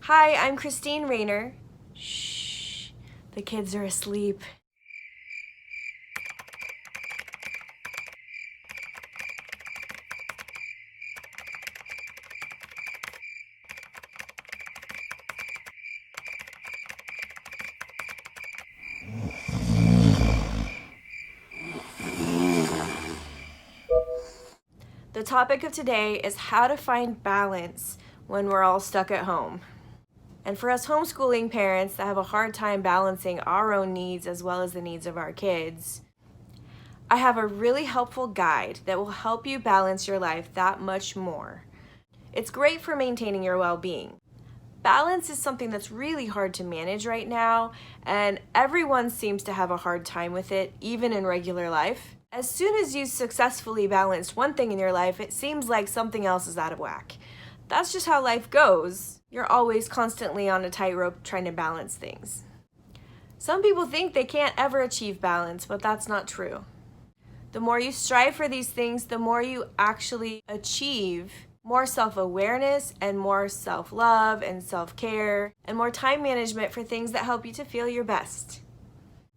Hi, I'm Cristine Rayner. Shh, the kids are asleep. The topic of today is how to find balance when we're all stuck at home. And for us homeschooling parents that have a hard time balancing our own needs as well as the needs of our kids, I have a really helpful guide that will help you balance your life that much more. It's great for maintaining your well-being. Balance is something that's really hard to manage right now, and everyone seems to have a hard time with it, even in regular life. As soon as you successfully balanced one thing in your life, it seems like something else is out of whack. That's just how life goes. You're always constantly on a tightrope trying to balance things. Some people think they can't ever achieve balance, but that's not true. The more you strive for these things, the more you actually achieve more self-awareness and more self-love and self-care and more time management for things that help you to feel your best.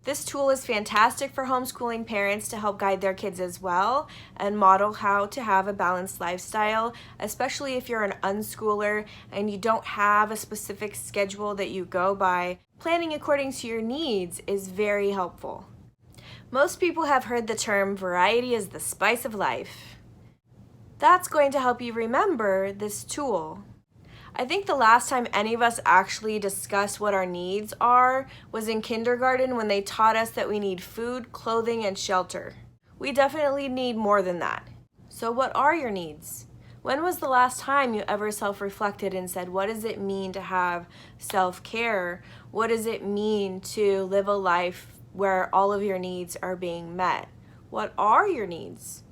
This tool is fantastic for homeschooling parents to help guide their kids as well and model how to have a balanced lifestyle, especially if you're an unschooler and you don't have a specific schedule that you go by. Planning according to your needs is very helpful. Most people have heard the term variety is the spice of life. That's going to help you remember this tool. I think the last time any of us actually discussed what our needs are was in kindergarten when they taught us that we need food, clothing, and shelter. We definitely need more than that. So what are your needs? When was the last time you ever self-reflected and said, what does it mean to have self-care? What does it mean to live a life where all of your needs are being met? What are your needs?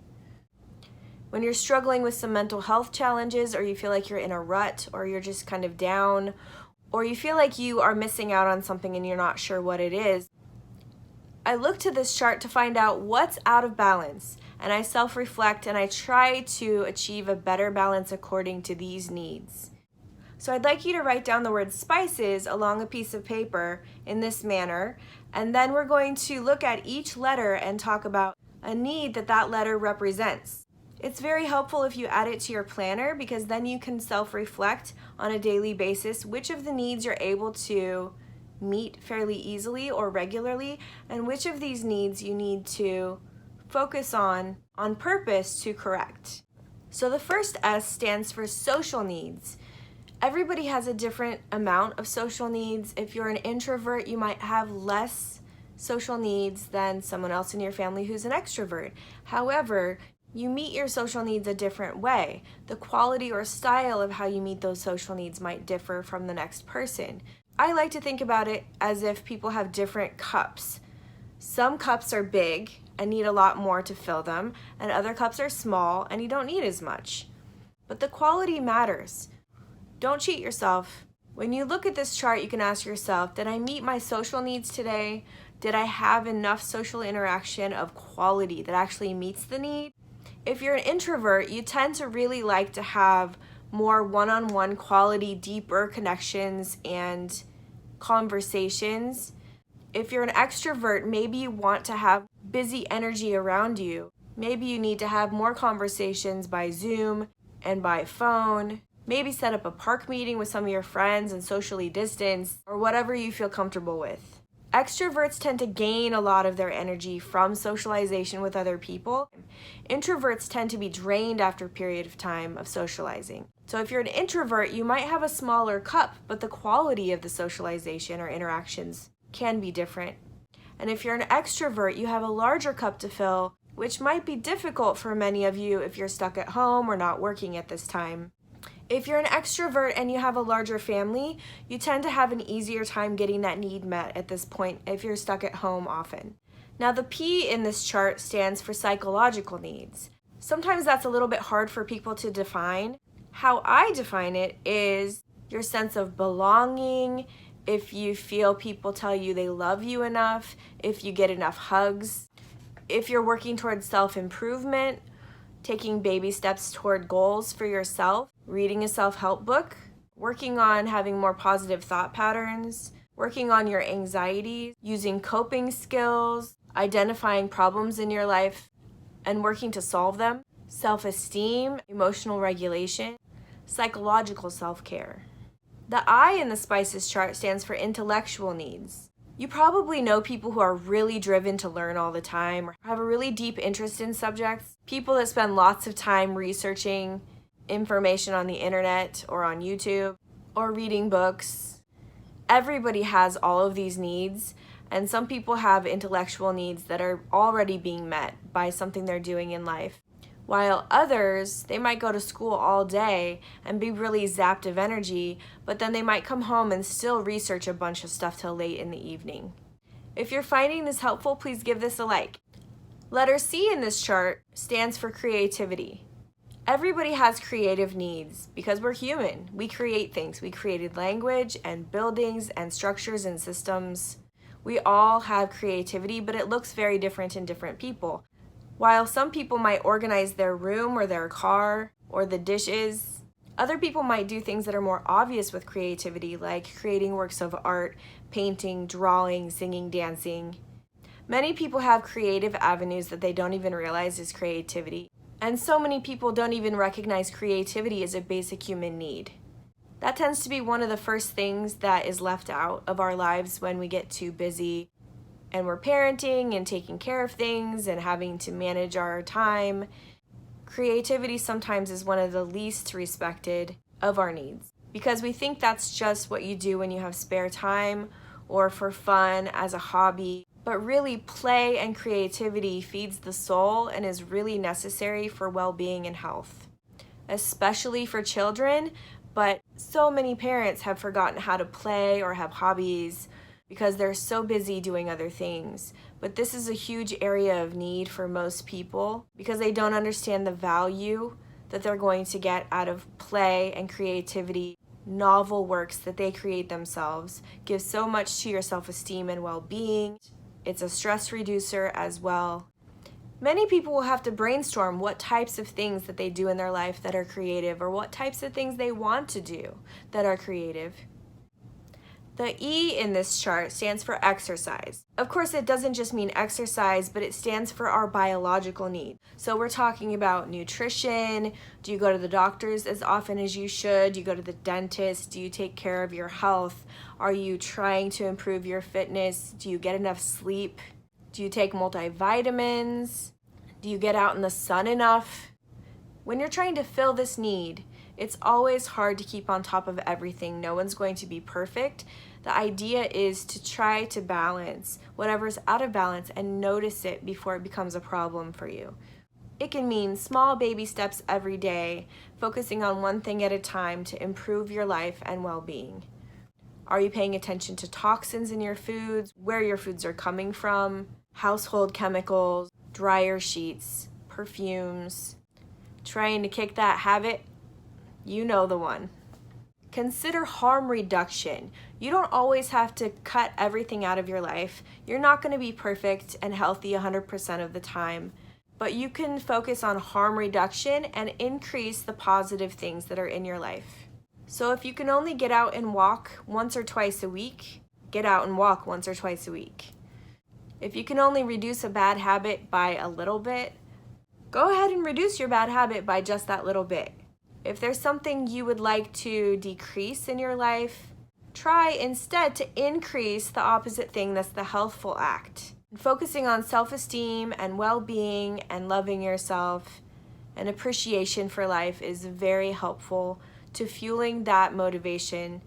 When you're struggling with some mental health challenges, or you feel like you're in a rut, or you're just kind of down, or you feel like you are missing out on something and you're not sure what it is, I look to this chart to find out what's out of balance, and I self-reflect and I try to achieve a better balance according to these needs. So I'd like you to write down the word spices along a piece of paper in this manner, and then we're going to look at each letter and talk about a need that letter represents. It's very helpful if you add it to your planner because then you can self-reflect on a daily basis which of the needs you're able to meet fairly easily or regularly and which of these needs you need to focus on purpose to correct. So the first S stands for social needs. Everybody has a different amount of social needs. If you're an introvert, you might have less social needs than someone else in your family who's an extrovert. However, you meet your social needs a different way. The quality or style of how you meet those social needs might differ from the next person. I like to think about it as if people have different cups. Some cups are big and need a lot more to fill them, and other cups are small and you don't need as much. But the quality matters. Don't cheat yourself. When you look at this chart, you can ask yourself, did I meet my social needs today? Did I have enough social interaction of quality that actually meets the need? If you're an introvert, you tend to really like to have more one-on-one quality, deeper connections and conversations. If you're an extrovert, maybe you want to have busy energy around you. Maybe you need to have more conversations by Zoom and by phone. Maybe set up a park meeting with some of your friends and socially distance, or whatever you feel comfortable with. Extroverts tend to gain a lot of their energy from socialization with other people. Introverts tend to be drained after a period of time of socializing. So if you're an introvert, you might have a smaller cup, but the quality of the socialization or interactions can be different. And if you're an extrovert, you have a larger cup to fill, which might be difficult for many of you if you're stuck at home or not working at this time. If you're an extrovert and you have a larger family, you tend to have an easier time getting that need met at this point if you're stuck at home often. Now the P in this chart stands for psychological needs. Sometimes that's a little bit hard for people to define. How I define it is your sense of belonging, if you feel people tell you they love you enough, if you get enough hugs, if you're working towards self-improvement, taking baby steps toward goals for yourself, reading a self-help book, working on having more positive thought patterns, working on your anxiety, using coping skills, identifying problems in your life, and working to solve them, self-esteem, emotional regulation, psychological self-care. The I in the SPICES chart stands for intellectual needs. You probably know people who are really driven to learn all the time or have a really deep interest in subjects, people that spend lots of time researching information on the internet or on YouTube or reading books. Everybody has all of these needs, and some people have intellectual needs that are already being met by something they're doing in life. While others, they might go to school all day and be really zapped of energy, but then they might come home and still research a bunch of stuff till late in the evening. If you're finding this helpful, please give this a like. Letter C in this chart stands for creativity. Everybody has creative needs because we're human. We create things. We created language and buildings and structures and systems. We all have creativity, but it looks very different in different people. While some people might organize their room or their car or the dishes, other people might do things that are more obvious with creativity, like creating works of art, painting, drawing, singing, dancing. Many people have creative avenues that they don't even realize is creativity. And so many people don't even recognize creativity as a basic human need. That tends to be one of the first things that is left out of our lives when we get too busy and we're parenting and taking care of things and having to manage our time. Creativity sometimes is one of the least respected of our needs because we think that's just what you do when you have spare time or for fun as a hobby. But really, play and creativity feeds the soul and is really necessary for well-being and health, especially for children. But so many parents have forgotten how to play or have hobbies because they're so busy doing other things. But this is a huge area of need for most people because they don't understand the value that they're going to get out of play and creativity. Novel works that they create themselves give so much to your self-esteem and well-being. It's a stress reducer as well. Many people will have to brainstorm what types of things that they do in their life that are creative or what types of things they want to do that are creative. The E in this chart stands for exercise. Of course, it doesn't just mean exercise, but it stands for our biological needs. So we're talking about nutrition. Do you go to the doctors as often as you should? Do you go to the dentist? Do you take care of your health? Are you trying to improve your fitness? Do you get enough sleep? Do you take multivitamins? Do you get out in the sun enough? When you're trying to fill this need, it's always hard to keep on top of everything. No one's going to be perfect. The idea is to try to balance whatever's out of balance and notice it before it becomes a problem for you. It can mean small baby steps every day, focusing on one thing at a time to improve your life and well-being. Are you paying attention to toxins in your foods, where your foods are coming from, household chemicals, dryer sheets, perfumes? Trying to kick that habit? You know the one. Consider harm reduction. You don't always have to cut everything out of your life. You're not going to be perfect and healthy 100% of the time, but you can focus on harm reduction and increase the positive things that are in your life. So if you can only get out and walk once or twice a week, get out and walk once or twice a week. If you can only reduce a bad habit by a little bit, go ahead and reduce your bad habit by just that little bit. If there's something you would like to decrease in your life, try instead to increase the opposite thing that's the healthful act. Focusing on self-esteem and well-being and loving yourself and appreciation for life is very helpful to fueling that motivation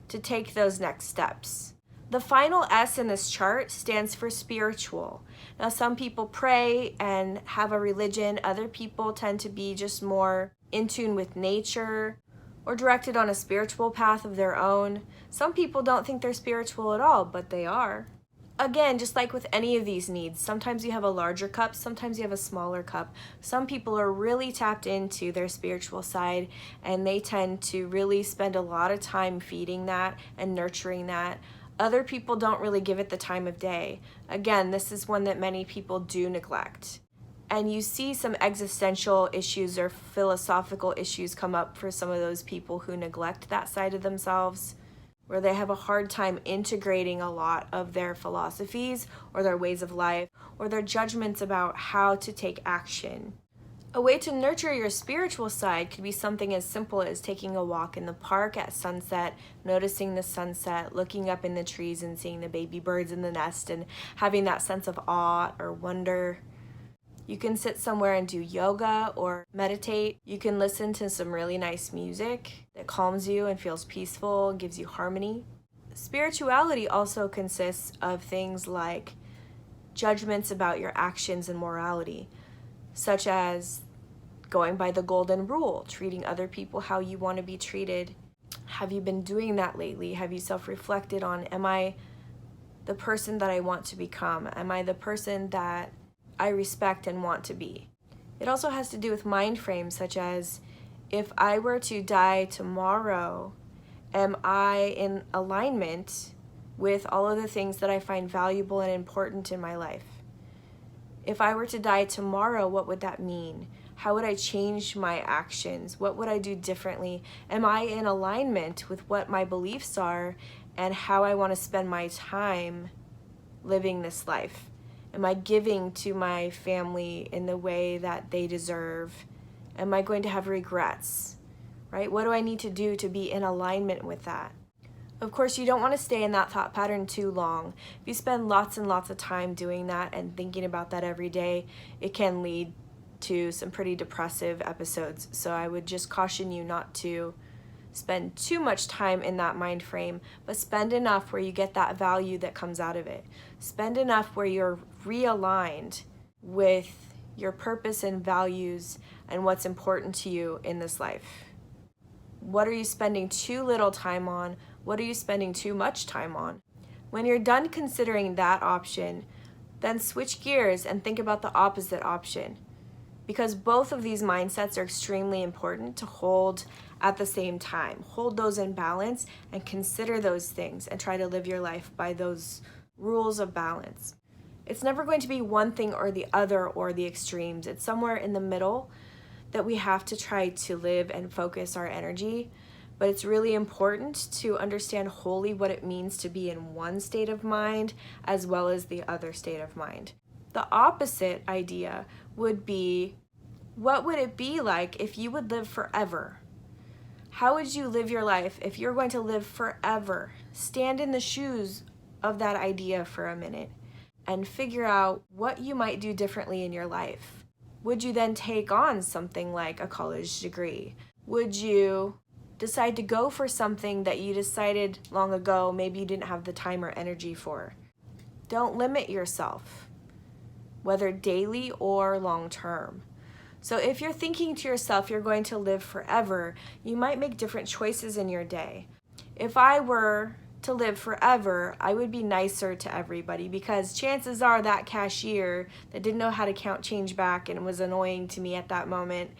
to take those next steps. The final S in this chart stands for spiritual. Now, some people pray and have a religion. Other people tend to be just more in tune with nature or directed on a spiritual path of their own. Some people don't think they're spiritual at all, but they are. Again, just like with any of these needs, sometimes you have a larger cup, sometimes you have a smaller cup. Some people are really tapped into their spiritual side, and they tend to really spend a lot of time feeding that and nurturing that. Other people don't really give it the time of day. Again, this is one that many people do neglect. And you see some existential issues or philosophical issues come up for some of those people who neglect that side of themselves, where they have a hard time integrating a lot of their philosophies or their ways of life or their judgments about how to take action. A way to nurture your spiritual side could be something as simple as taking a walk in the park at sunset, noticing the sunset, looking up in the trees and seeing the baby birds in the nest and having that sense of awe or wonder. You can sit somewhere and do yoga or meditate. You can listen to some really nice music that calms you and feels peaceful and gives you harmony. Spirituality also consists of things like judgments about your actions and morality, such as going by the golden rule, treating other people how you want to be treated. Have you been doing that lately? Have you self-reflected on, am I the person that I want to become? Am I the person that I respect and want to be? It also has to do with mind frames, such as, if I were to die tomorrow, am I in alignment with all of the things that I find valuable and important in my life? If I were to die tomorrow, what would that mean? How would I change my actions? What would I do differently? Am I in alignment with what my beliefs are and how I want to spend my time living this life? Am I giving to my family in the way that they deserve? Am I going to have regrets, right? What do I need to do to be in alignment with that? Of course, you don't want to stay in that thought pattern too long. If you spend lots and lots of time doing that and thinking about that every day, it can lead to some pretty depressive episodes. So I would just caution you not to spend too much time in that mind frame, but spend enough where you get that value that comes out of it. Spend enough where you're realigned with your purpose and values and what's important to you in this life. What are you spending too little time on? What are you spending too much time on? When you're done considering that option, then switch gears and think about the opposite option, because both of these mindsets are extremely important to hold at the same time. Hold those in balance and consider those things and try to live your life by those rules of balance. It's never going to be one thing or the other or the extremes. It's somewhere in the middle that we have to try to live and focus our energy. But it's really important to understand wholly what it means to be in one state of mind as well as the other state of mind. The opposite idea would be, what would it be like if you would live forever? How would you live your life if you're going to live forever? Stand in the shoes of that idea for a minute and figure out what you might do differently in your life. Would you then take on something like a college degree? Would you decide to go for something that you decided long ago maybe you didn't have the time or energy for? Don't limit yourself, whether daily or long term. So if you're thinking to yourself you're going to live forever, you might make different choices in your day. If I were to live forever, I would be nicer to everybody, because chances are that cashier that didn't know how to count change back and was annoying to me at that moment,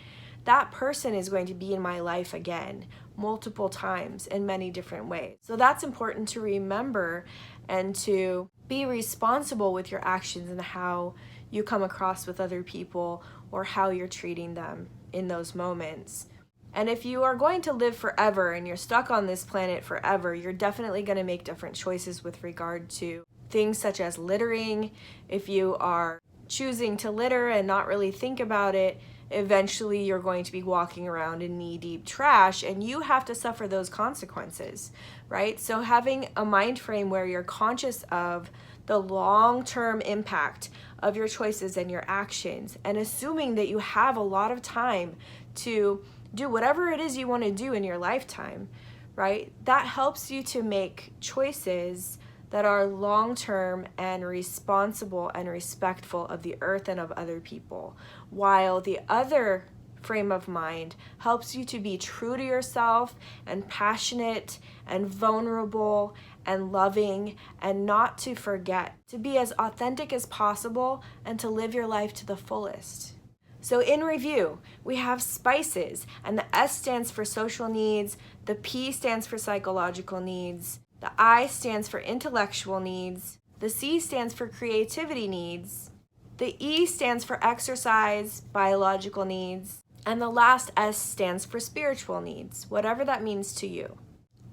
that person is going to be in my life again multiple times in many different ways. So that's important to remember and to be responsible with your actions and how you come across with other people or how you're treating them in those moments. And if you are going to live forever and you're stuck on this planet forever, you're definitely going to make different choices with regard to things such as littering. If you are choosing to litter and not really think about it, eventually you're going to be walking around in knee-deep trash and you have to suffer those consequences, right? So having a mind frame where you're conscious of the long-term impact of your choices and your actions, and assuming that you have a lot of time to do whatever it is you want to do in your lifetime, right? That helps you to make choices that are long-term and responsible and respectful of the earth and of other people, while the other frame of mind helps you to be true to yourself and passionate and vulnerable and loving, and not to forget to be as authentic as possible and to live your life to the fullest. So in review, we have spices, and the S stands for social needs, the P stands for psychological needs, the I stands for intellectual needs, the C stands for creativity needs, The E stands for exercise, biological needs, and the last S stands for spiritual needs, whatever that means to you.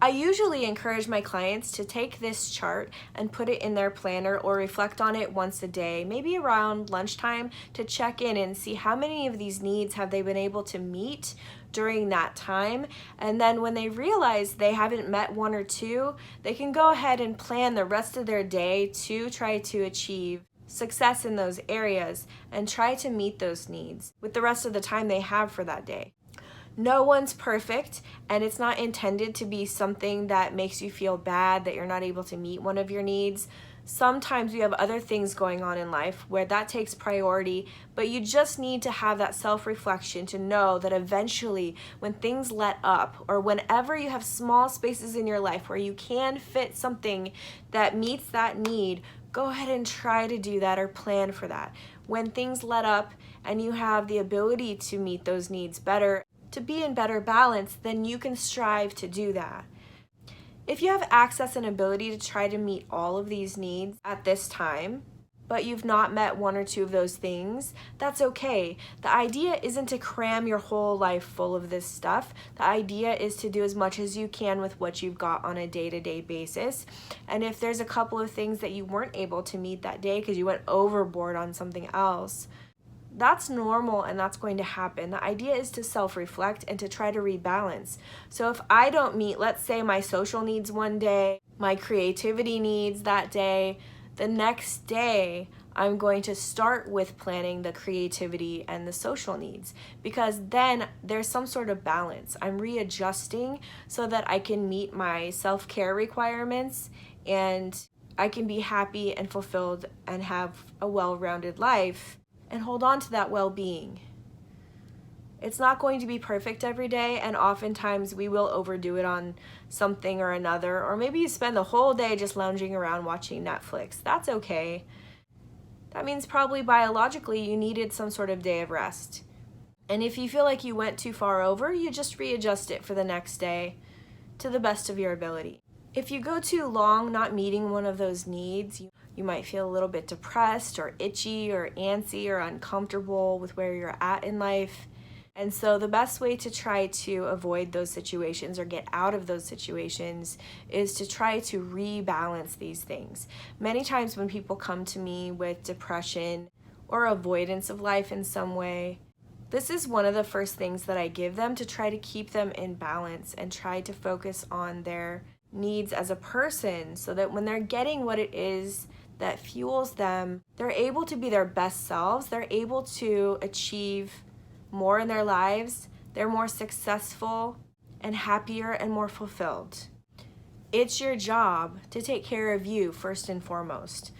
I usually encourage my clients to take this chart and put it in their planner or reflect on it once a day, maybe around lunchtime, to check in and see how many of these needs have they been able to meet during that time. And then when they realize they haven't met one or two, they can go ahead and plan the rest of their day to try to achieve success in those areas and try to meet those needs with the rest of the time they have for that day. No one's perfect, and it's not intended to be something that makes you feel bad that you're not able to meet one of your needs. Sometimes we have other things going on in life where that takes priority, but you just need to have that self-reflection to know that eventually when things let up, or whenever you have small spaces in your life where you can fit something that meets that need, go ahead and try to do that or plan for that. When things let up and you have the ability to meet those needs better, to be in better balance, then you can strive to do that. If you have access and ability to try to meet all of these needs at this time, but you've not met one or two of those things, that's okay. The idea isn't to cram your whole life full of this stuff. The idea is to do as much as you can with what you've got on a day-to-day basis. And if there's a couple of things that you weren't able to meet that day because you went overboard on something else, that's normal and that's going to happen. The idea is to self-reflect and to try to rebalance. So if I don't meet, let's say, my social needs one day, my creativity needs that day, the next day I'm going to start with planning the creativity and the social needs, because then there's some sort of balance. I'm readjusting so that I can meet my self-care requirements and I can be happy and fulfilled and have a well-rounded life and hold on to that well-being. It's not going to be perfect every day, and oftentimes we will overdo it on something or another, or maybe you spend the whole day just lounging around watching Netflix. That's okay. That means probably biologically you needed some sort of day of rest. And if you feel like you went too far over, you just readjust it for the next day to the best of your ability. If you go too long not meeting one of those needs, you might feel a little bit depressed or itchy or antsy or uncomfortable with where you're at in life. And so the best way to try to avoid those situations or get out of those situations is to try to rebalance these things. Many times when people come to me with depression or avoidance of life in some way, this is one of the first things that I give them to try to keep them in balance and try to focus on their needs as a person, so that when they're getting what it is that fuels them, they're able to be their best selves, they're able to achieve more in their lives, they're more successful and happier and more fulfilled. It's your job to take care of you first and foremost.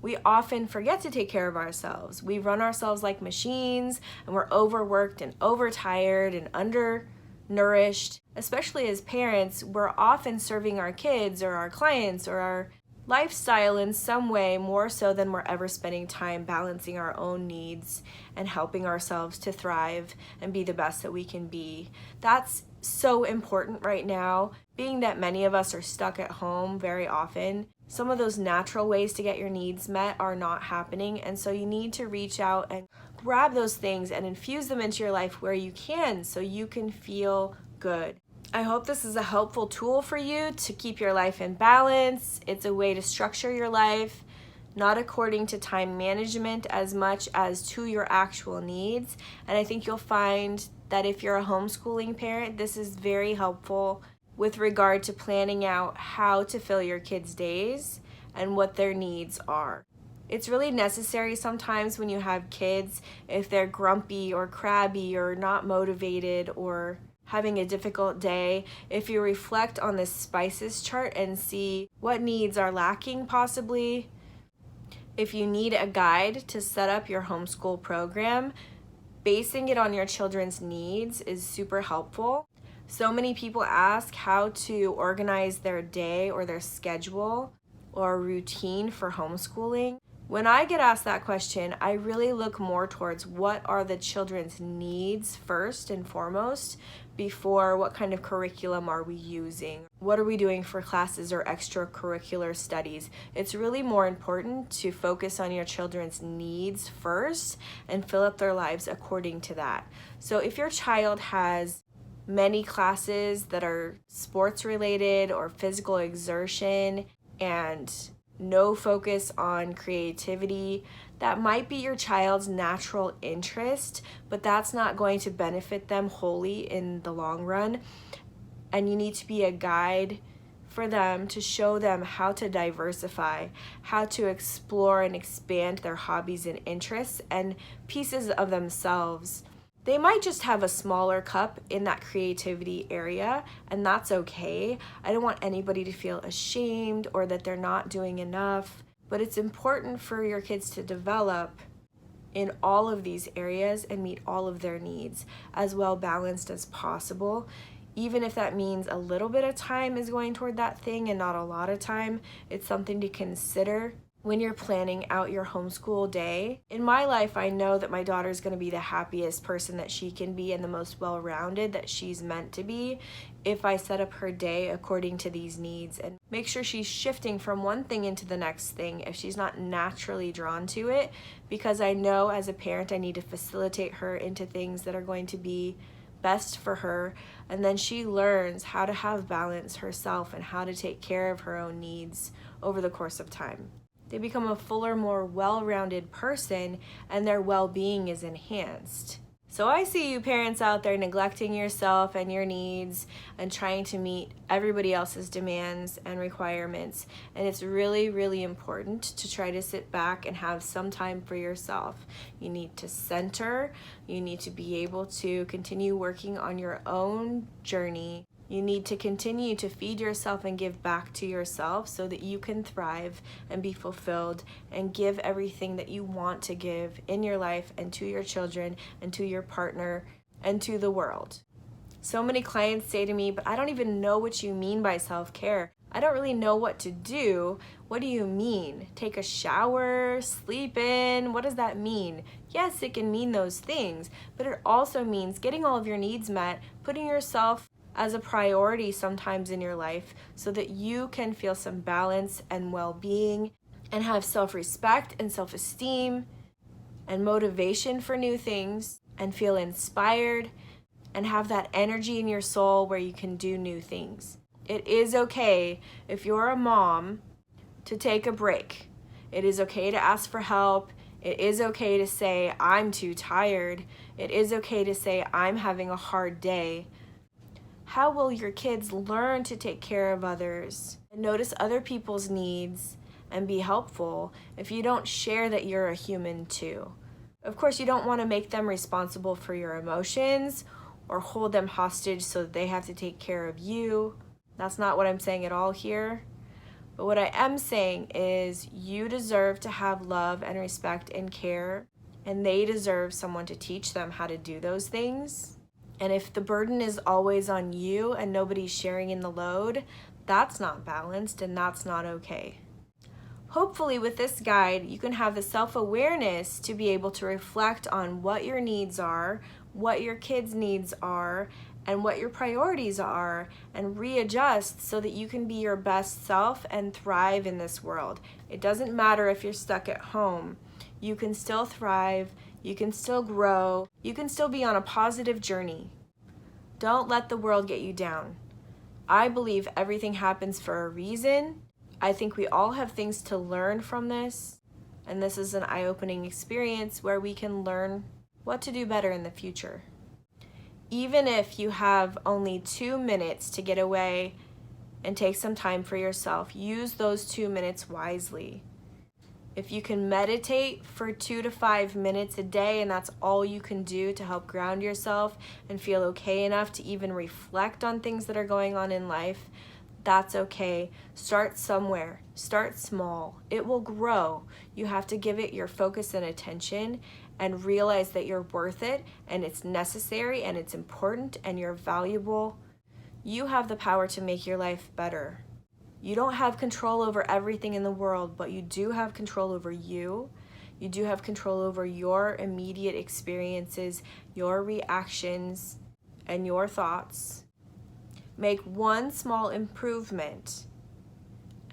We often forget to take care of ourselves. We run ourselves like machines, and we're overworked and overtired and undernourished. Especially as parents, we're often serving our kids or our clients or our lifestyle in some way more so than we're ever spending time balancing our own needs and helping ourselves to thrive and be the best that we can be. That's so important right now, being that many of us are stuck at home very often. Some of those natural ways to get your needs met are not happening, and so you need to reach out and grab those things and infuse them into your life where you can, so you can feel good. I hope this is a helpful tool for you to keep your life in balance. It's a way to structure your life, not according to time management as much as to your actual needs. And I think you'll find that if you're a homeschooling parent, this is very helpful with regard to planning out how to fill your kids' days and what their needs are. It's really necessary sometimes when you have kids, if they're grumpy or crabby or not motivated or having a difficult day, if you reflect on this spices chart and see what needs are lacking possibly. If you need a guide to set up your homeschool program, basing it on your children's needs is super helpful. So many people ask how to organize their day or their schedule or routine for homeschooling. When I get asked that question, I really look more towards what are the children's needs first and foremost before what kind of curriculum are we using. What are we doing for classes or extracurricular studies? It's really more important to focus on your children's needs first and fill up their lives according to that. So if your child has many classes that are sports related or physical exertion and no focus on creativity, that might be your child's natural interest, but that's not going to benefit them wholly in the long run. And you need to be a guide for them to show them how to diversify, how to explore and expand their hobbies and interests and pieces of themselves. They might just have a smaller cup in that creativity area, and that's okay. I don't want anybody to feel ashamed or that they're not doing enough, but it's important for your kids to develop in all of these areas and meet all of their needs as well balanced as possible. Even if that means a little bit of time is going toward that thing and not a lot of time, it's something to consider when you're planning out your homeschool day. In my life, I know that my daughter is going to be the happiest person that she can be and the most well-rounded that she's meant to be if I set up her day according to these needs and make sure she's shifting from one thing into the next thing if she's not naturally drawn to it, because I know as a parent I need to facilitate her into things that are going to be best for her, and then she learns how to have balance herself and how to take care of her own needs over the course of time. They become a fuller, more well-rounded person, and their well-being is enhanced. So I see you parents out there neglecting yourself and your needs and trying to meet everybody else's demands and requirements. And it's really, really important to try to sit back and have some time for yourself. You need to center. You need to be able to continue working on your own journey. You need to continue to feed yourself and give back to yourself so that you can thrive and be fulfilled and give everything that you want to give in your life and to your children and to your partner and to the world. So many clients say to me, but I don't even know what you mean by self-care. I don't really know what to do. What do you mean? Take a shower, sleep in? What does that mean? Yes, it can mean those things, but it also means getting all of your needs met, putting yourself as a priority sometimes in your life so that you can feel some balance and well-being and have self-respect and self-esteem and motivation for new things and feel inspired and have that energy in your soul where you can do new things. It is okay if you're a mom to take a break. It is okay to ask for help. It is okay to say, I'm too tired. It is okay to say, I'm having a hard day. How will your kids learn to take care of others and notice other people's needs and be helpful if you don't share that you're a human too? Of course, you don't want to make them responsible for your emotions or hold them hostage so that they have to take care of you. That's not what I'm saying at all here. But what I am saying is you deserve to have love and respect and care, and they deserve someone to teach them how to do those things. And if the burden is always on you and nobody's sharing in the load, that's not balanced and that's not okay. Hopefully with this guide, you can have the self-awareness to be able to reflect on what your needs are, what your kids' needs are, and what your priorities are, and readjust so that you can be your best self and thrive in this world. It doesn't matter if you're stuck at home. You can still thrive. You can still grow. You can still be on a positive journey. Don't let the world get you down. I believe everything happens for a reason. I think we all have things to learn from this, and this is an eye-opening experience where we can learn what to do better in the future. Even if you have only 2 minutes to get away and take some time for yourself, use those 2 minutes wisely. If you can meditate for 2 to 5 minutes a day and that's all you can do to help ground yourself and feel okay enough to even reflect on things that are going on in life, that's okay. Start somewhere. Start small. It will grow. You have to give it your focus and attention and realize that you're worth it and it's necessary and it's important and you're valuable. You have the power to make your life better. You don't have control over everything in the world, but you do have control over you. You do have control over your immediate experiences, your reactions, and your thoughts. Make one small improvement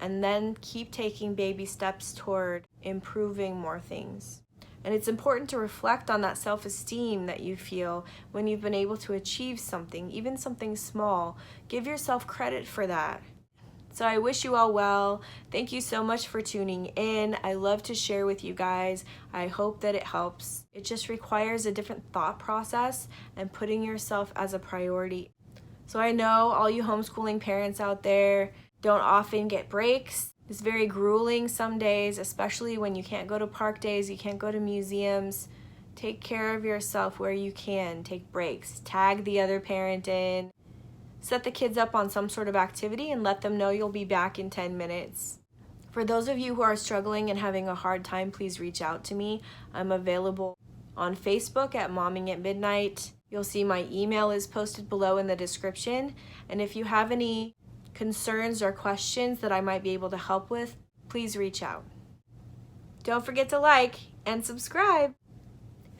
and then keep taking baby steps toward improving more things. And it's important to reflect on that self-esteem that you feel when you've been able to achieve something, even something small. Give yourself credit for that. So I wish you all well. Thank you so much for tuning in. I love to share with you guys. I hope that it helps. It just requires a different thought process and putting yourself as a priority. So I know all you homeschooling parents out there don't often get breaks. It's very grueling some days, especially when you can't go to park days, you can't go to museums. Take care of yourself where you can. Take breaks. Tag the other parent in. Set the kids up on some sort of activity and let them know you'll be back in 10 minutes. For those of you who are struggling and having a hard time, please reach out to me. I'm available on Facebook at Mommingatmidnight. You'll see my email is posted below in the description. And if you have any concerns or questions that I might be able to help with, please reach out. Don't forget to like and subscribe.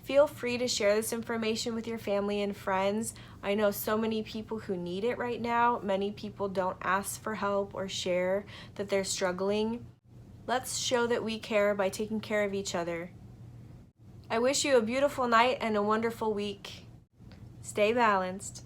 Feel free to share this information with your family and friends. I know so many people who need it right now. Many people don't ask for help or share that they're struggling. Let's show that we care by taking care of each other. I wish you a beautiful night and a wonderful week. Stay balanced.